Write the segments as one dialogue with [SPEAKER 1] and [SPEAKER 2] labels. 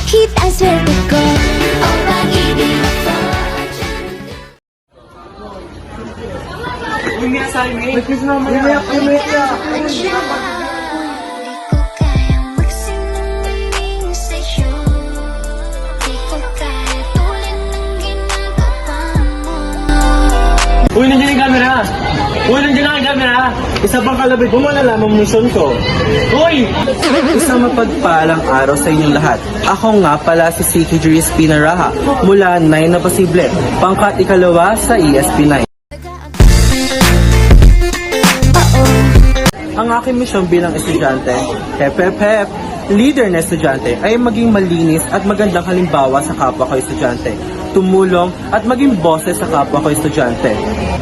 [SPEAKER 1] Kahit ang swerte ko o pag-ibig ko.
[SPEAKER 2] Uy, nga sa amin.
[SPEAKER 3] Umiyak ka.
[SPEAKER 1] Di ko kaya magsinungaling sa'yo. Di ko kaya tulad ng ginagawa mo.
[SPEAKER 2] Uy, nandiyan yung camera. Uy, nandiyan na yung camera.
[SPEAKER 3] Isa pang kalabit mo, malalaman mo mission ko.
[SPEAKER 2] Uy!
[SPEAKER 3] Isang mapagpalang araw sa inyong lahat. Ako nga pala si Siki Juris Pinaraha mula 9 na posible, pangkat ikalawa sa ESP9. Ang aking misyon bilang estudyante, hep, leader na estudyante ay maging malinis at magandang halimbawa sa kapwa ko estudyante, tumulong at maging boses sa kapwa ko estudyante.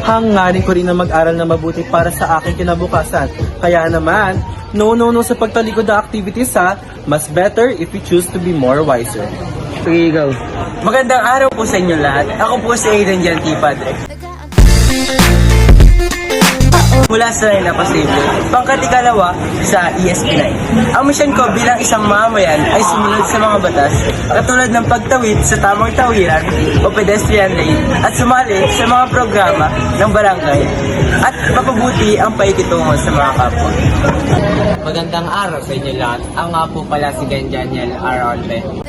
[SPEAKER 3] Hangarin ko rin na mag-aral na mabuti para sa aking kinabukasan. Kaya naman, no sa pagtalikod na activities ha, mas better if you choose to be more wiser.
[SPEAKER 2] Sige, ikaw. Magandang araw po sa inyo lahat. Ako po si Aiden Jantipad. Mula sa Line Posible, pangkat ikalawa sa ESP9. Ang misyon ko bilang isang mamayan ay sumunod sa mga batas, katulad ng pagtawid sa tamang tawiran o pedestrian lane at sumali sa mga programa ng barangay at mapabuti ang paikitungo sa mga kapwa.
[SPEAKER 4] Magandang araw sa inyo lahat. Ako nga po pala si Daniel R. Olve.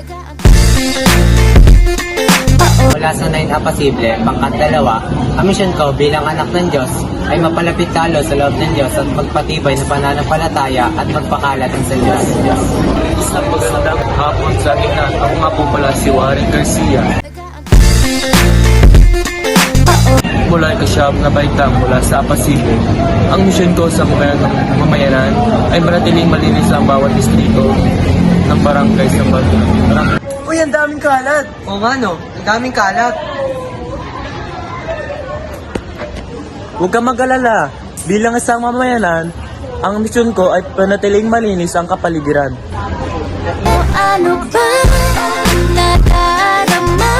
[SPEAKER 4] Mula sa 9 Apasible, pangkat dalawa, ang misyon ko bilang anak ng Diyos ay mapalapit talo sa loob ng Diyos at magpatibay na pananampalataya at magpakalat ang sa Diyos.
[SPEAKER 2] Isang magandang hapon sa ating lahat. Ako nga po pala si Warren Garcia. Mula ikasyam na baitang mula sa Apasible. Ang misyon ko sa mamayanan ay manatiling malinis ang bawat distrito ng barangay sa barangay.
[SPEAKER 3] Uy, ang daming kalat!
[SPEAKER 4] O nga no, ang daming kalat.
[SPEAKER 3] Huwag kang mag-alala. Bilang isang mamayanan, ang misyon ko ay panatiling malinis ang kapaligiran.
[SPEAKER 1] O ano ba ang nadarama?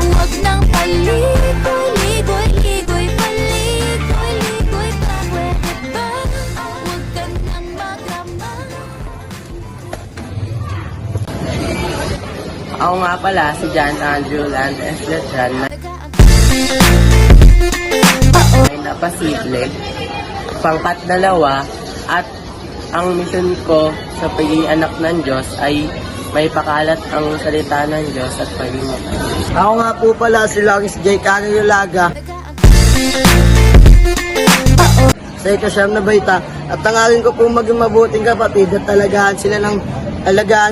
[SPEAKER 1] Huwag nang paligoy-ligoy, paligoy-ligoy pa. Pwede ba? Huwag ka nang magrama.
[SPEAKER 4] Ako nga pala si John Andrew Landes Letran na Apasible, pangkat dalawa, at ang misyon ko sa pagiging anak ng Diyos ay may pakalat ang salita ng Diyos at pagiging
[SPEAKER 5] Ako nga po pala si Langis J. Canayolaga sa ikasyam na baita at tangalin ko po maging mabuting kapatid at alagaan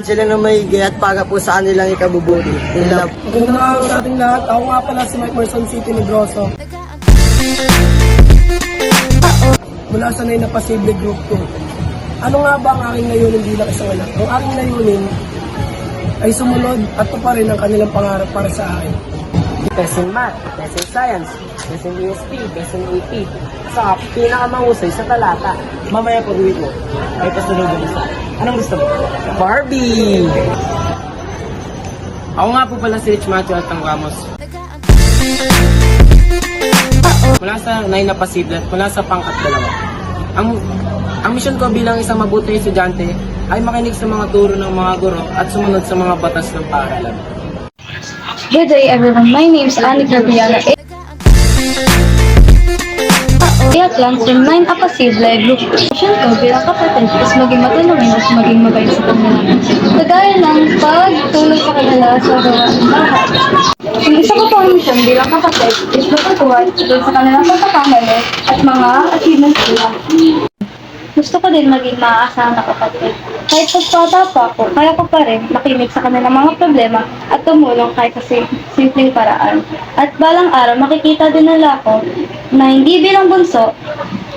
[SPEAKER 5] sila ng maigi at para po sa kanilang ikabubuti. In love.
[SPEAKER 6] Magandang araw sa ating lahat. Ako nga pala si Mike Merson City Negroso. Mula sa 9 na Posible Group 2. Ano nga ba ang aking layunin bilang isang anak? Ang aking layunin ay sumunod at tuparin ang kanilang pangarap para sa akin.
[SPEAKER 4] Best in Math, Best in Science, Best in ESP, Best in AP, sa pinakamahusay sa talata. Mamaya pag-uwi mo, ay pasunod mo isa. Anong gusto mo? Barbie! Ako nga po pala si Rich Matthew Altang Ramos. Mula sa 9 na Posible at mula sa pangkat dalawa. Ang misyon ko bilang isang mabuting estudyante ay makinig sa mga turo ng mga guro at sumunod sa mga batas ng paaralan.
[SPEAKER 7] Good day everyone, my name is Annie Gabriela. Iyak lang from 9 Apasible Group. Mission ko bilang kapatid is maging matulungin at maging mabait sa kanila. Kagaya ng pagtulong sa kanila sa gawaing bahay. Ang isa ko pong mission bilang kapatid is matutuwa sa kanilang pagkakamali at mga achievements nila. Gusto ko din maging maaasahan na kapatid. Kahit pagpata pa ako, kaya ko pa rin makinig sa kanilang mga problema at tumulong kahit sa simpleng paraan. At balang araw makikita din nila ako na hindi bilang bunso,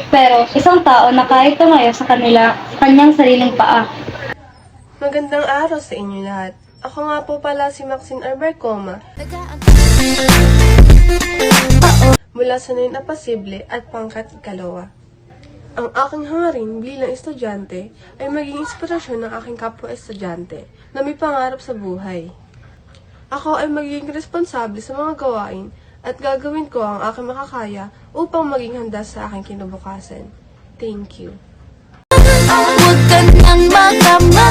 [SPEAKER 7] pero isang tao na kahit tumayo sa kanyang sariling paa.
[SPEAKER 8] Magandang araw sa inyo lahat. Ako nga po pala si Maxine Albercoma. Mula sa 9 na Posible at pangkat ikalawa. Ang aking hangarin bilang estudyante ay maging inspirasyon ng aking kapwa-estudyante na may pangarap sa buhay. Ako ay magiging responsable sa mga gawain at gagawin ko ang aking makakaya upang maging handa sa aking kinabukasan. Thank you.
[SPEAKER 1] Huwag ka nang magrama.